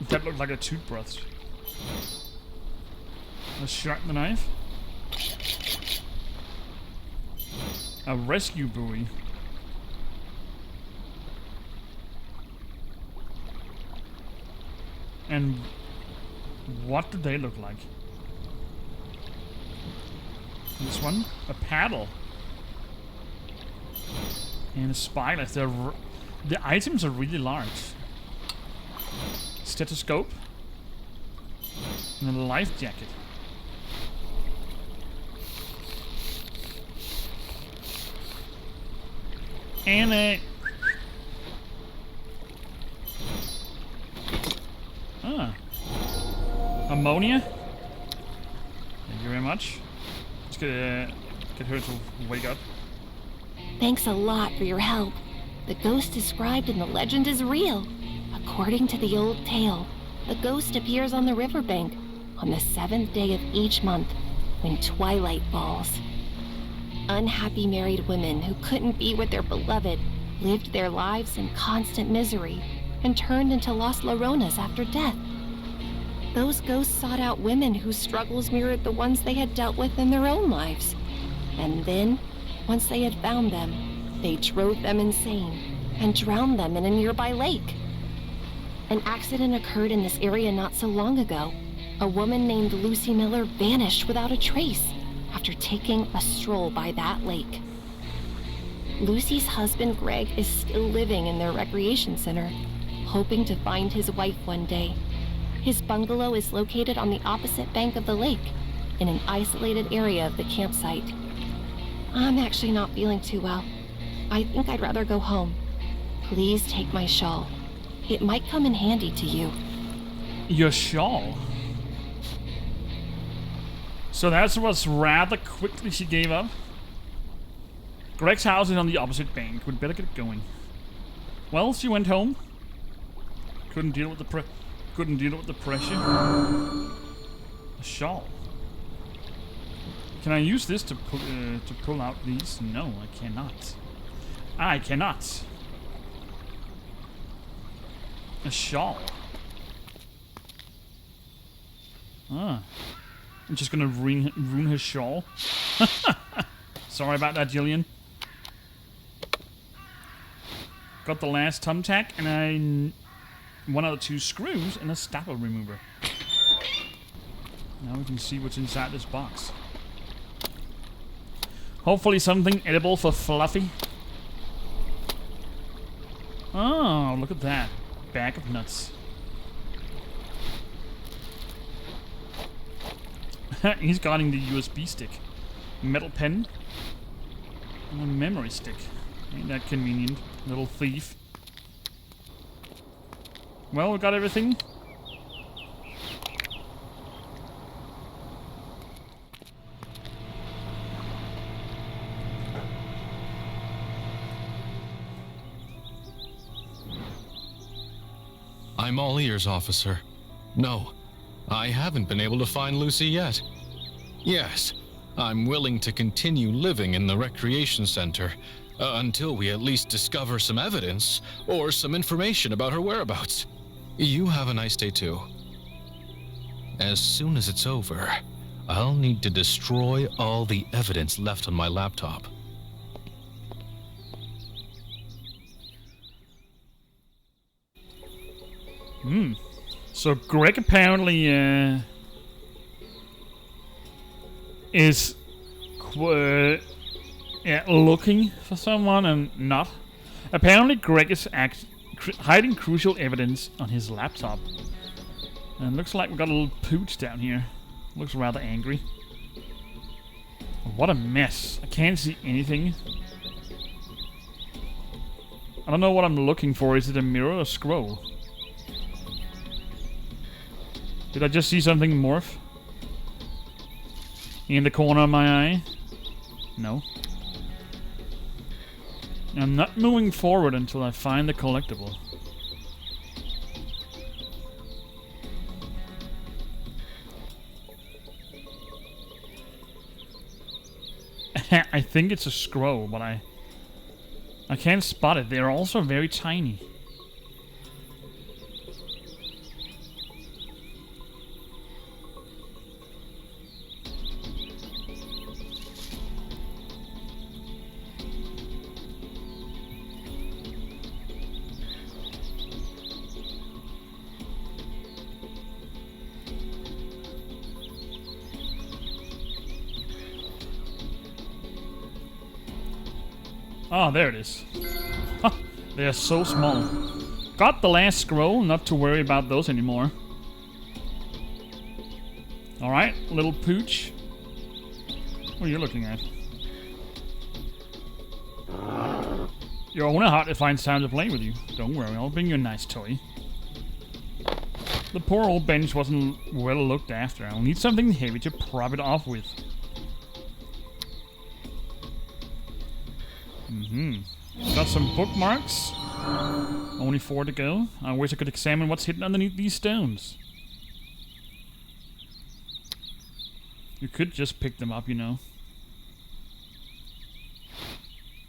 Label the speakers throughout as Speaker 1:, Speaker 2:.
Speaker 1: That looked like a toothbrush. Let's sharpen the knife. A rescue buoy. And what do they look like? This one? A paddle. And a spyglass. The items are really large. Stethoscope. And a life jacket. And a... ammonia. Thank you very much. Let's get her to wake up.
Speaker 2: Thanks a lot for your help. The ghost described in the legend is real. According to the old tale, the ghost appears on the riverbank on the 7th day of each month when twilight falls. Unhappy married women who couldn't be with their beloved lived their lives in constant misery and turned into Las Lloronas after death. Those ghosts sought out women whose struggles mirrored the ones they had dealt with in their own lives. And then, once they had found them, they drove them insane and drowned them in a nearby lake. An accident occurred in this area not so long ago. A woman named Lucy Miller vanished without a trace after taking a stroll by that lake. Lucy's husband Greg is still living in their recreation center, hoping to find his wife one day. His bungalow is located on the opposite bank of the lake, in an isolated area of the campsite. I'm actually not feeling too well. I think I'd rather go home. Please take my shawl. It might come in handy to you.
Speaker 1: Your shawl? So that was rather quickly she gave up. Greg's house is on the opposite bank. We'd better get going. Well, she went home. Couldn't deal with the pressure. A shawl. Can I use this to pull out these? No, I cannot. I cannot. A shawl. Ah. I'm just gonna ruin her shawl. Sorry about that, Jillian. Got the last thumbtack and one out of 2 screws and a staple remover. Now we can see what's inside this box. Hopefully something edible for Fluffy. Oh, look at that. Bag of nuts. He's guarding the USB stick. Metal pen. And a memory stick. Ain't that convenient, little thief. Well, we got everything.
Speaker 3: I'm all ears, officer. No, I haven't been able to find Lucy yet. Yes, I'm willing to continue living in the recreation center until we at least discover some evidence or some information about her whereabouts. You have a nice day too. As soon as it's over, I'll need to destroy all the evidence left on my laptop.
Speaker 1: So Greg apparently is looking for someone and not. Apparently Greg is hiding crucial evidence on his laptop. And looks like we got a little pooch down here. Looks rather angry. What a mess. I can't see anything. I don't know what I'm looking for. Is it a mirror or a scroll? Did I just see something morph? In the corner of my eye? No. I'm not moving forward until I find the collectible. I think it's a scroll, but I can't spot it. They're also very tiny. Oh, there it is. They are so small. Got the last scroll, not to worry about those anymore. Alright, little pooch. What are you looking at? Your owner hardly finds time to play with you. Don't worry, I'll bring you a nice toy. The poor old bench wasn't well looked after. I'll need something heavy to prop it off with. Got some bookmarks. Only 4 to go. I wish I could examine what's hidden underneath these stones. You could just pick them up, you know.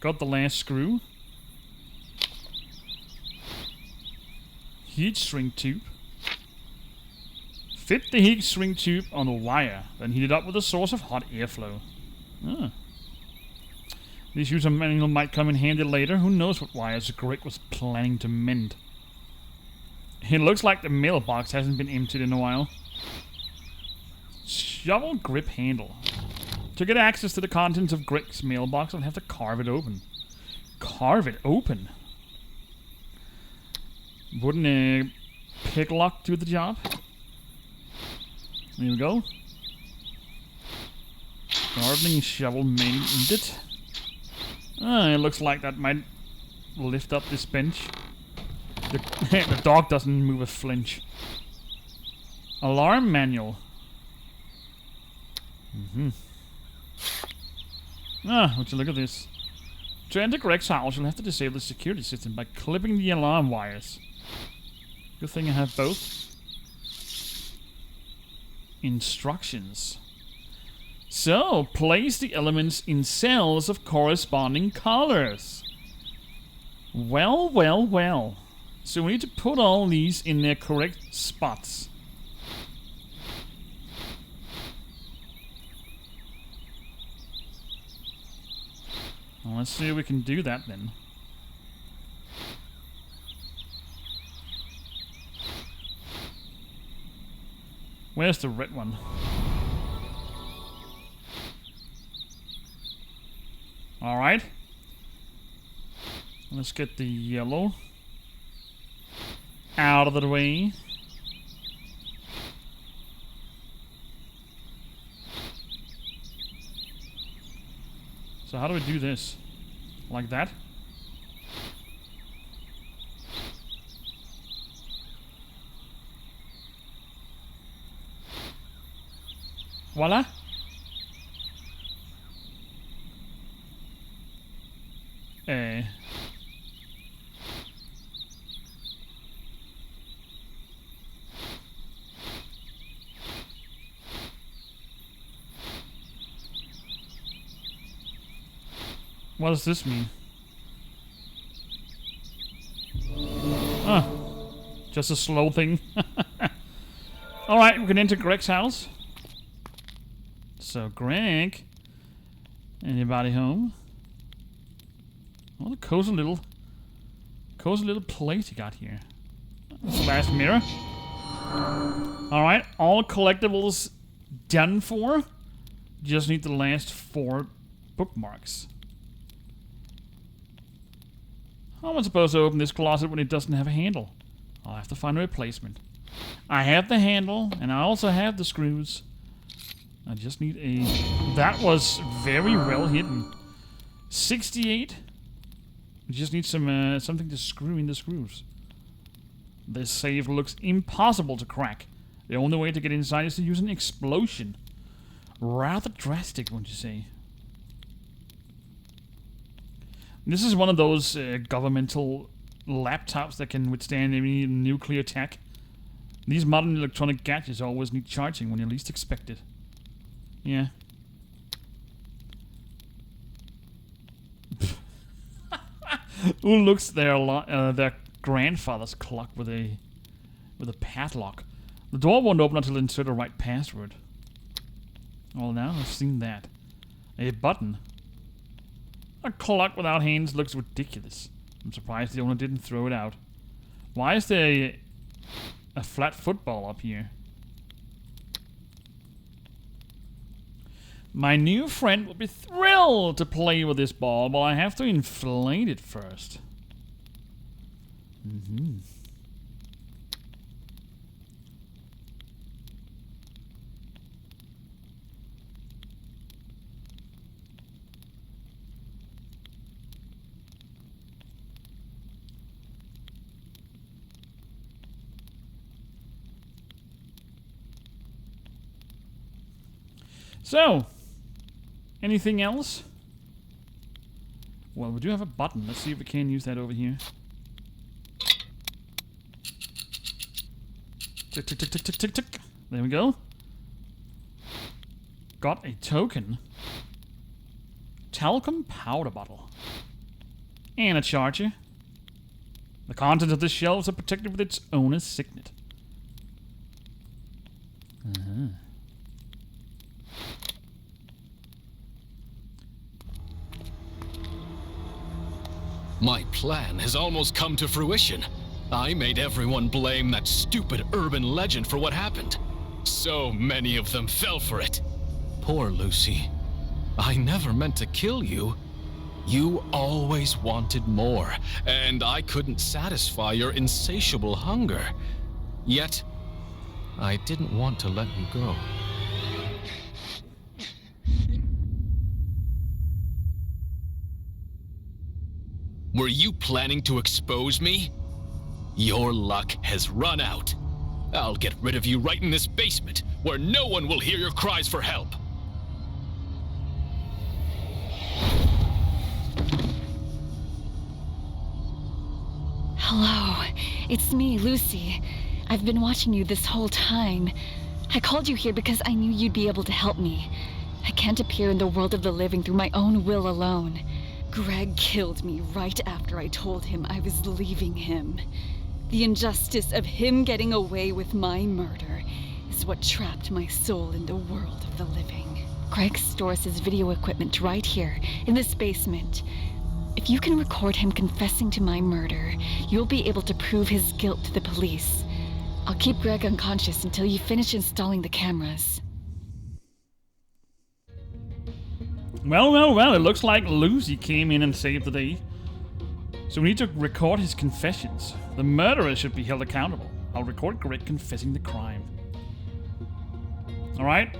Speaker 1: Got the last screw. Heat shrink tube. Fit the heat shrink tube on the wire, then heat it up with a source of hot airflow. Ah. This user manual might come in handy later. Who knows what wires Greg was planning to mend. It looks like the mailbox hasn't been emptied in a while. Shovel grip handle. To get access to the contents of Greg's mailbox, I'll have to carve it open. Carve it open? Wouldn't a picklock do the job? There we go. Gardening shovel mended. It looks like that might lift up this bench. The dog doesn't move a flinch. Alarm manual. Would you look at this? To enter Greg's house, you'll have to disable the security system by clipping the alarm wires. Good thing I have both. Instructions. So, place the elements in cells of corresponding colors. Well, well, well. So we need to put all these in their correct spots. Well, let's see if we can do that then. Where's the red one? Alright. Let's get the yellow out of the way. So how do we do this? Like that? Voila. What does this mean? Just a slow thing. Alright, we can enter Greg's house. So, Greg. Anybody home? What a cozy little place you got here. That's the last mirror. Alright, all collectibles done for. Just need the last 4 bookmarks. How am I supposed to open this closet when it doesn't have a handle? I'll have to find a replacement. I have the handle, and I also have the screws. I just need a... That was very well hidden. 68. I just need some something to screw in the screws. This safe looks impossible to crack. The only way to get inside is to use an explosion. Rather drastic, wouldn't you say? This is one of those governmental laptops that can withstand any nuclear attack. These modern electronic gadgets always need charging when you least expect it. Yeah. Who looks their grandfather's clock with a padlock? The door won't open until you insert the right password. Well, now I've seen that. A button. A clock without hands looks ridiculous. I'm surprised the owner didn't throw it out. Why is there a flat football up here? My new friend will be thrilled to play with this ball, but I have to inflate it first. So, anything else? Well, we do have a button. Let's see if we can use that over here. Tick, tick, tick, tick, tick, tick, tick. There we go. Got a token. Talcum powder bottle. And a charger. The contents of the shelves are protected with its owner's signet.
Speaker 3: My plan has almost come to fruition. I made everyone blame that stupid urban legend for what happened. So many of them fell for it. Poor Lucy. I never meant to kill you. You always wanted more, and I couldn't satisfy your insatiable hunger. Yet, I didn't want to let you go. Were you planning to expose me? Your luck has run out. I'll get rid of you right in this basement, where no one will hear your cries for help.
Speaker 4: Hello, it's me, Lucy. I've been watching you this whole time. I called you here because I knew you'd be able to help me. I can't appear in the world of the living through my own will alone. Greg killed me right after I told him I was leaving him. The injustice of him getting away with my murder is what trapped my soul in the world of the living. Greg stores his video equipment right here, in this basement. If you can record him confessing to my murder, you'll be able to prove his guilt to the police. I'll keep Greg unconscious until you finish installing the cameras.
Speaker 1: Well, it looks like Lucy came in and saved the day. So we need to record his confessions. The murderer should be held accountable. I'll record Greg confessing the crime. Alright.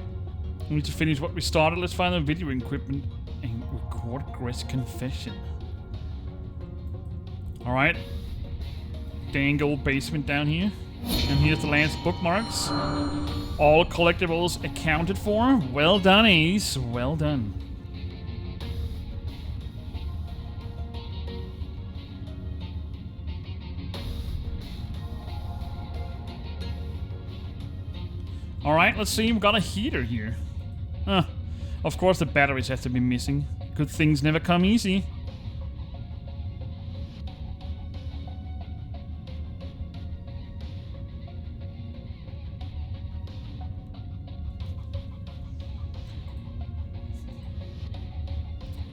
Speaker 1: We need to finish what we started. Let's find the video equipment and record Greg's confession. Alright. Dang old basement down here. And here's the last bookmarks. All collectibles accounted for. Well done, Ace. Well done. Alright, let's see. We've got a heater here. Huh. Of course the batteries have to be missing. Good things never come easy.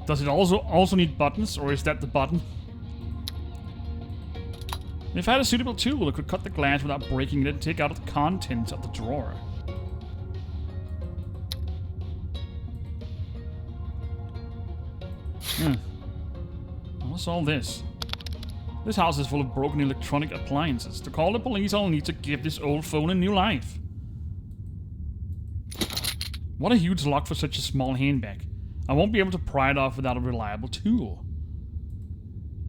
Speaker 1: Does it also need buttons, or is that the button? If I had a suitable tool, I could cut the glass without breaking it and take out the contents of the drawer. What's all this? This house is full of broken electronic appliances. To call the police, I'll need to give this old phone a new life. What a huge lock for such a small handbag. I won't be able to pry it off without a reliable tool.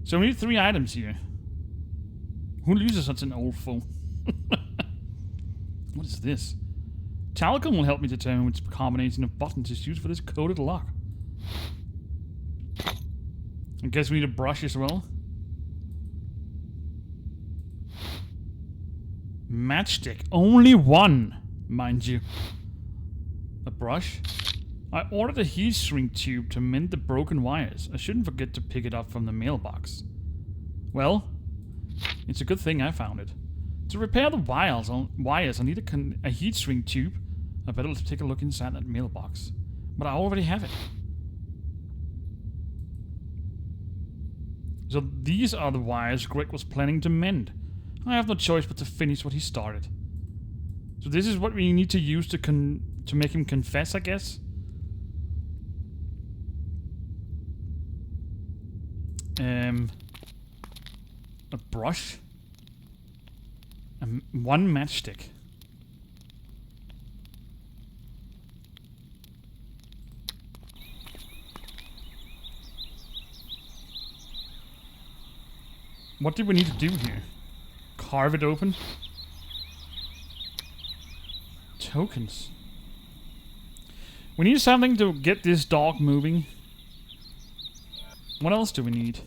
Speaker 1: So we need 3 items here. Who uses such an old phone? What is this? Talcum will help me determine which combination of buttons is used for this coded lock. I guess we need a brush as well. Matchstick. Only one, mind you. A brush. I ordered a heat shrink tube to mend the broken wires. I shouldn't forget to pick it up from the mailbox. Well, it's a good thing I found it. To repair the wires, I need a heat shrink tube. I better take a look inside that mailbox. But I already have it. So these are the wires Greg was planning to mend. I have no choice but to finish what he started. So this is what we need to use to make him confess, I guess. A brush. One matchstick. What do we need to do here? Carve it open? Tokens. We need something to get this dog moving. What else do we need?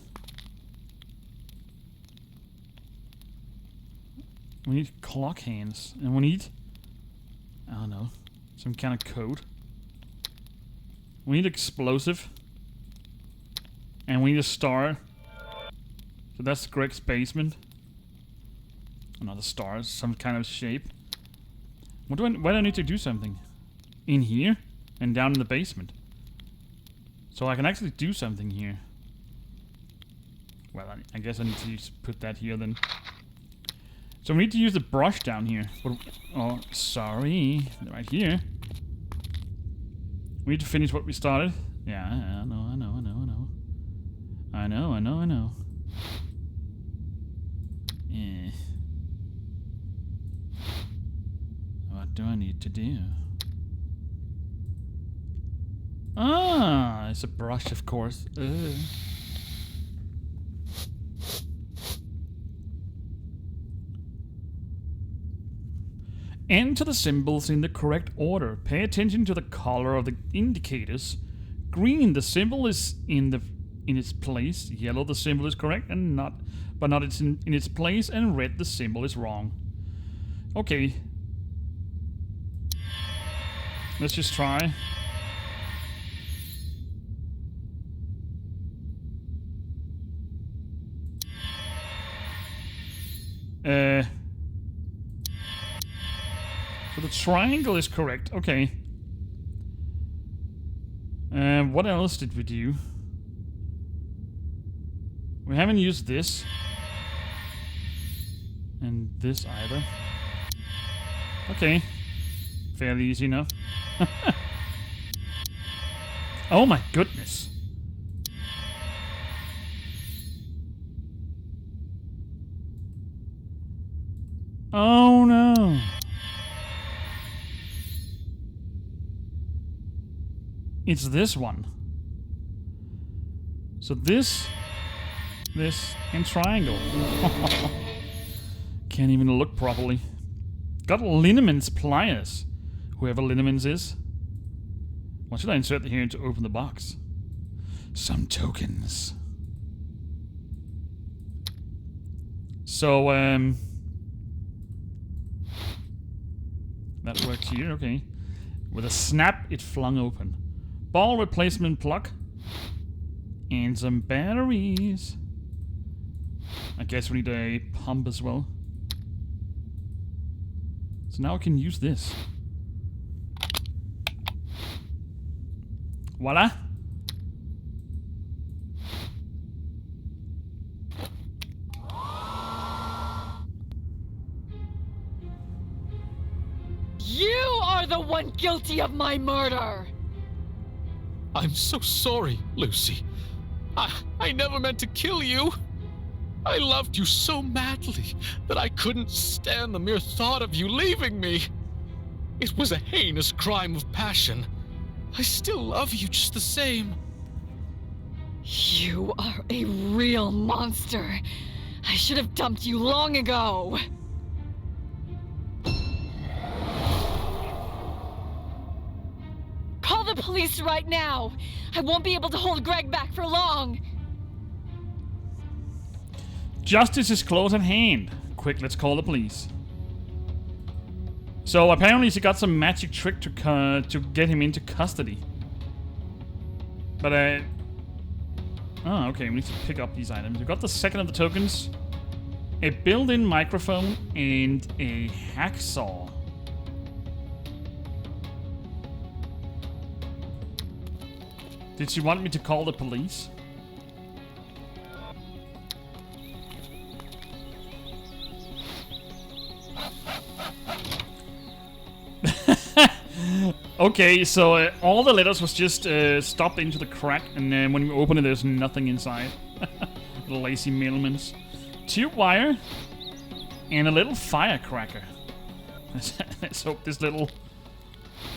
Speaker 1: We need clock hands. And we need... I don't know. Some kind of code. We need explosive. And we need a star. So that's Greg's basement. Another star, some kind of shape. Why do I need to do something? In here? And down in the basement. So I can actually do something here. Well, I guess I need to put that here then. So we need to use the brush down here. Oh, sorry. Right here. We need to finish what we started. Yeah, I know. Yeah. What do I need to do? Ah, it's a brush, of course. Enter the symbols in the correct order. Pay attention to the color of the indicators. Green, the symbol is in its place. Yellow, the symbol is correct and not it's in its place. And red, the symbol is wrong. Okay. Let's just try. So the triangle is correct. Okay. What else did we do? We haven't used this. And this either. Okay. Fairly easy enough. Oh my goodness. Oh no. It's this one. So this, and triangle. Can't even look properly. Got Linneman's pliers. Whoever Linneman's is. What should I insert here to open the box? Some tokens. So, that works here, okay. With a snap, it flung open. Ball replacement plug. And some batteries. I guess we need a pump as well. So now I can use this. Voila.
Speaker 4: You are the one guilty of my murder!
Speaker 3: I'm so sorry, Lucy. I never meant to kill you. I loved you so madly that I couldn't stand the mere thought of you leaving me. It was a heinous crime of passion. I still love you just the same.
Speaker 4: You are a real monster. I should have dumped you long ago. Call the police right now. I won't be able to hold Greg back for long.
Speaker 1: Justice is close at hand. Quick, let's call the police. So apparently she got some magic trick to get him into custody. But oh, okay, we need to pick up these items. We got the second of the tokens, a built-in microphone, and a hacksaw. Did she want me to call the police? Okay, so all the letters was just stopped into the crack, and then when we open it, there's nothing inside. Lazy mailmans. Tube wire. And a little firecracker. Let's hope this little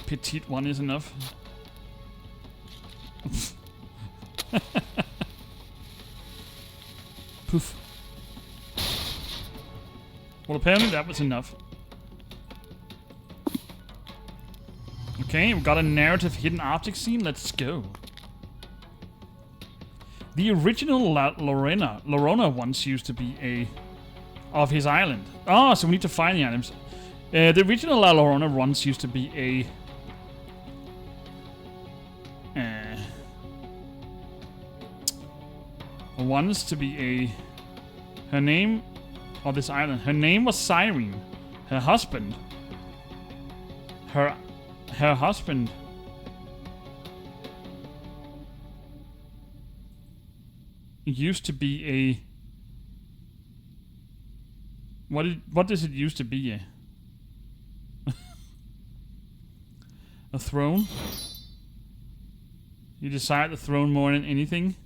Speaker 1: petite one is enough. Poof. Well, apparently that was enough. Okay, we've got a narrative hidden object scene. Let's go. The original Lorona once used to be a... of his island. Oh, so we need to find the items. The original La Llorona once used to be a... Her name... of this island. Her name was Cyrene. Her husband... Her husband... used to be a... What does it used to be? A throne? You decide the throne more than anything?